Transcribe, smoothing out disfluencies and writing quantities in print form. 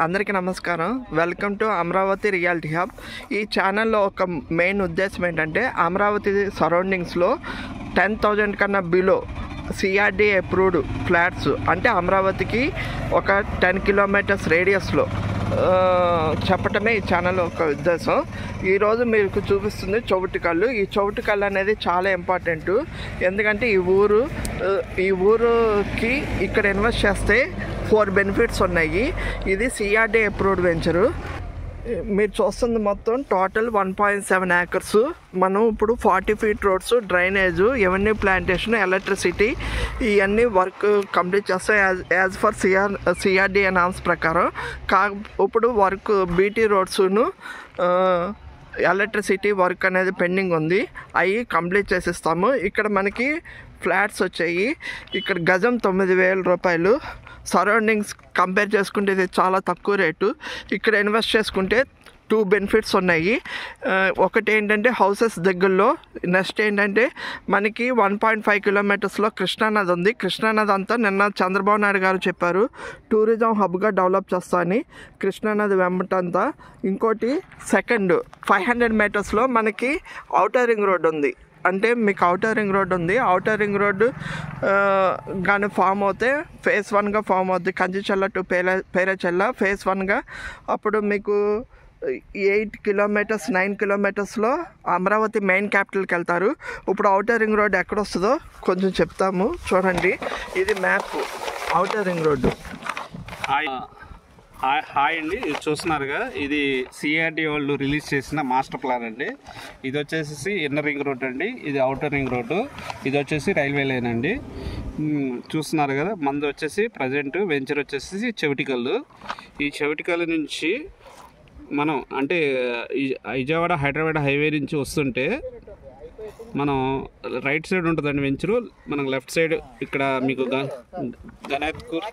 అందరికీ నమస్కారం. Welcome to Amaravati reality hub. ఈ ఛానల్లో ఒక మెయిన్ ఉద్దేశం ఏంటంటే అమరావతి సరౌండింగ్స్లో 10,000 కన్నా బిలో సిఆర్డి అప్రూవ్డ్ ఫ్లాట్స్ అంటే అమరావతికి ఒక 10 కిలోమీటర్స్ రేడియస్లో చెప్పటమే ఈ ఛానల్ ఒక ఉద్దేశం. ఈరోజు మీకు చూపిస్తుంది చౌటికల్లు. ఈ చౌటికల్లు అనేది చాలా ఇంపార్టెంట్. ఎందుకంటే ఈ ఊరుకి ఇక్కడ ఇన్వెస్ట్ చేస్తే 4 బెనిఫిట్స్ ఉన్నాయి. ఇది సిఆర్డి అప్రూవ్డ్ వెంచరు. మీరు చూస్తుంది మొత్తం టోటల్ 1.7 ఏకర్స్. మనం ఇప్పుడు 40 feet roads, drainage, avenue plantation, electricity ఇవన్నీ వర్క్ కంప్లీట్ చేస్తాం యాజ్ ఫర్ సిఆర్డి నామ్స్ ప్రకారం. ఇప్పుడు వర్క్ బీటీ రోడ్స్ను ఎలక్ట్రిసిటీ వర్క్ అనేది పెండింగ్ ఉంది. అవి కంప్లీట్ చేసిస్తాము. ఇక్కడ మనకి ఫ్లాట్స్ వచ్చాయి. ఇక్కడ గజం 9,000 రూపాయలు. సరౌండింగ్స్ కంపేర్ చేసుకుంటే ఇది చాలా తక్కువ రేటు. ఇక్కడ ఇన్వెస్ట్ చేసుకుంటే 2 బెనిఫిట్స్ ఉన్నాయి. ఒకటి ఏంటంటే హౌసెస్ దగ్గరలో, నెక్స్ట్ ఏంటంటే మనకి 1.5 కిలోమీటర్స్లో కృష్ణానది ఉంది. కృష్ణానది అంతా నిన్న చంద్రబాబు నాయుడు గారు చెప్పారు టూరిజం హబ్గా డెవలప్ చేస్తామని కృష్ణానది వెంబటంతా. ఇంకోటి సెకండ్ 500 మీటర్స్లో మనకి ఔటర్ రింగ్ రోడ్ ఉంది. అంటే మీకు ఔటర్ రింగ్ రోడ్ ఉంది. ఔటర్ రింగ్ రోడ్డు కానీ ఫామ్ అవుతే ఫేజ్ 1గా ఫామ్ అవుతుంది. కంచిచెల్ల టు పేరచెల్ల ఫేజ్ 1గా. అప్పుడు మీకు 8 కిలోమీటర్స్ 9 కిలోమీటర్స్లో అమరావతి మెయిన్ క్యాపిటల్కి వెళ్తారు. ఇప్పుడు ఔటర్ రింగ్ రోడ్ ఎక్కడ వస్తుందో కొంచెం చెప్తాము చూడండి. ఇది map outer ring road. Hi అండి, ఇది చూస్తున్నారుగా, ఇది సిఆర్డి వాళ్ళు రిలీజ్ చేసిన మాస్టర్ ప్లాన్ అండి. ఇది వచ్చేసి ఇన్నర్ రింగ్ రోడ్ అండి, ఇది అవుటర్ రింగ్ రోడ్డు, ఇది వచ్చేసి రైల్వే లైన్ అండి. చూస్తున్నారు కదా, మంది వచ్చేసి ప్రజెంట్ వెంచర్ వచ్చేసి చౌటికల్లు. ఈ చౌటికల్లు నుంచి మనం అంటే విజయవాడ హైదరాబాద్ హైవే నుంచి వస్తుంటే మనం రైట్ సైడ్ ఉంటుందండి వెంచరు. మనం లెఫ్ట్ సైడ్ ఇక్కడ మీకు గణేత్కూర్